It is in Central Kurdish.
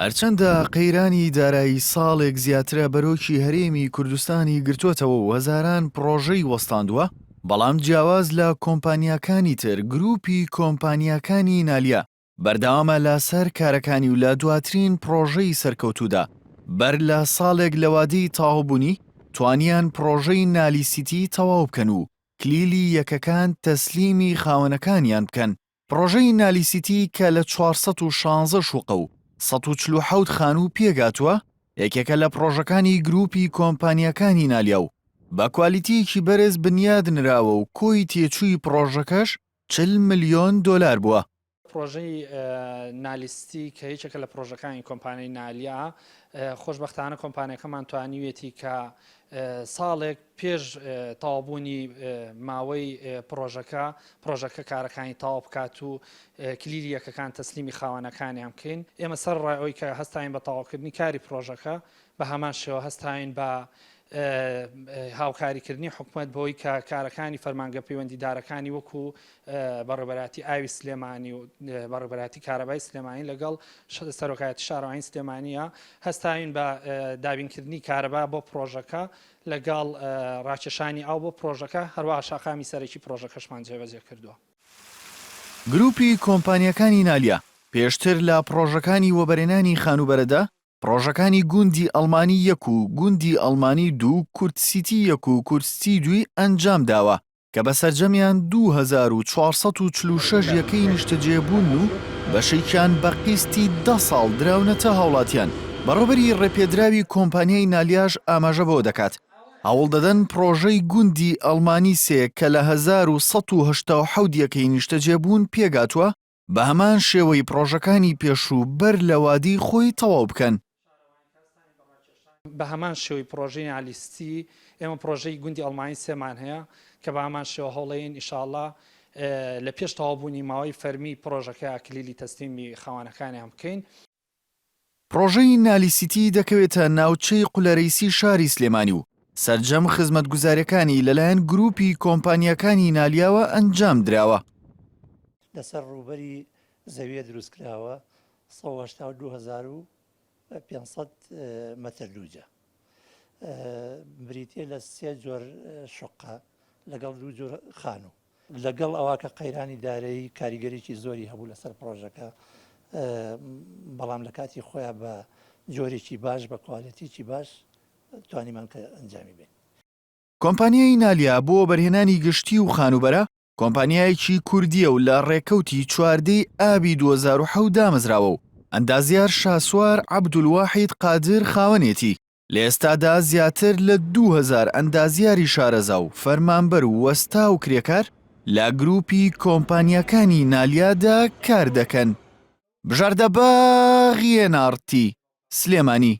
هەرچەندە قەیرانی دارایی ساڵێک زیاترە بەرۆکی هەرێمی کوردستانی گرتووەتەوە و هەزاران پرۆژەی وەستاندووە، بەڵام جیاواز لە کۆمپانیاکانی تر گروپی کۆمپانیاکانی نالیا بەردەوامە لەسەر کارەکانی و لە دواترین پرۆژەی سەرکەوتوودا بەر لە ساڵێک لە وادەی تەواوبوونی توانیان پرۆژەی نالیسیتی تەواو بکەن و کلیلی یەکەکان تەسلیمی خاوەنەکانیان بکەن. پرۆژەی نالیسیتی کە لە 416 شوقە و 147 خانوو پێگاتووە یەکێکە لە پرۆژەکانی گروپی کۆمپانیاکانی نالیا و بە کوالیتیەکی بەرز بنیاد نراوە و کۆی تێچووی پرۆژەکەش 40 ملیۆن دۆلار بووە. پرۆژەی نالیستی کە هیچێکە لە پرۆژەکانی کۆمپانیای نالیا خۆشبەختانە کۆمپانیەکەمان توانیوێتی کە ساڵێک پێش تەواوبوونی ماوەی پرۆژەکە کارەکانی تەواو بکات و کلیلی یەکەکان تەسلیمی خاوەنەکانیان بکەین. ئێمە سەر ڕای کە هەستاین بە تەواوکردنی کاری پرۆژەکە بە هەمان شێوە هەستاین بە هاوکاریکردنی حکوومەت بۆی کە کارەکانی فەرمانگە پەیوەندیدارەکانی وەکو بەڕێوەبەراتی ئاوی سلێمانی و بەڕێوەبەراتی کارەبای سلێمانی لەگەڵ سەرۆکایەتی شارەوانی سلێمانیە هەستاین بە دابینکردنی کارەبا بۆ پرۆژەکە لەگەڵ ڕاکێشانی ئاو بۆ پرۆژەکە هەروەها شاخامی سەرەکی پرۆژەکەشمان جێبەجێ کردووە. گروپی کۆمپانیاکانی نالیا پێشتر لە پرۆژەکانی وەبەرهێنانی خانوبەرەدا پرۆژەکانی گوندی ئەڵمانی 1 و گوندی ئەڵمانی 2 کورتسیتی 1 و کورتسیتی 2 ئەنجام داوە کە بەسەرجەمیان 2446 یەکەی نیشتەجێبوون و بەشێکیان بە قیستی 10 ساڵ دراونەتە هاوڵاتیان. بەڕێوەبەری ڕێپێدراوی کۆمپانیای نالیاش ئاماژە بۆ دەکات هەوڵ دەدەن پرۆژەی گوندی ئەڵمانی 3 کە لە 1970 یەکەی نیشتەجێبوون پێگاتووە بە هەمان شێوەی پرۆژەکانی پێشوو بەر لە وادی خۆی تەواو بکەن. بە هەمان شێوەی پرۆژەی نالیستی ئێمە پرۆژەی گوندی ئەڵمانی 3مان هەیە کە بە هەمان شێوە هەوڵەیەن ئینشاءڵڵا لە پێش تەواوبوونی ماوەی فەرمی پرۆژەکە کلیلی تەسلیمی خاوەنەکانیان بکەین. پرۆژەی نالیسیتی دەکەوێتە ناوچەی قولەرەیسی شاری سلێمانی و سەرجەم خزمەتگوزاریەکانی لەلایەن گروپی کۆمپانیاکانی نالیاوە ئەنجام دراوە. لەسەر ڕووبەری زەویە دروستکراوە 192500 مەتر دووجە بریتە لە 3 جۆر شقە لەگەڵ 2 جۆر خانوو لەگەڵ ئەوە کە قەیرانی دارایی کاریگەریی زۆری هەبوو لەسەر پرۆژەکە بەڵام لە کاتی خۆیان بە جۆرێکی باش بە کوالیتیی باش توانیمان کە ئەنجامی بین. کۆمپانیای نالیا بۆ بەرهێنانی گشتی و خانوبەرە کۆمپانیایەکی کوردیە و لە ڕێکەوتی چواردەی ئابی 2007 دامەزراوە و ئەندازیار شاسوار عەبدولواحید قادر خاوەنێتی. لە ئێستادا زیاتر لە 2000 ئەندازیاری شارەزا و فەرمانبەر و وەستا و کرێکار لە گروپی کۆمپانیاکانی نالیادا کار دەکەن. بژاردەباغی NRT سلێمانی.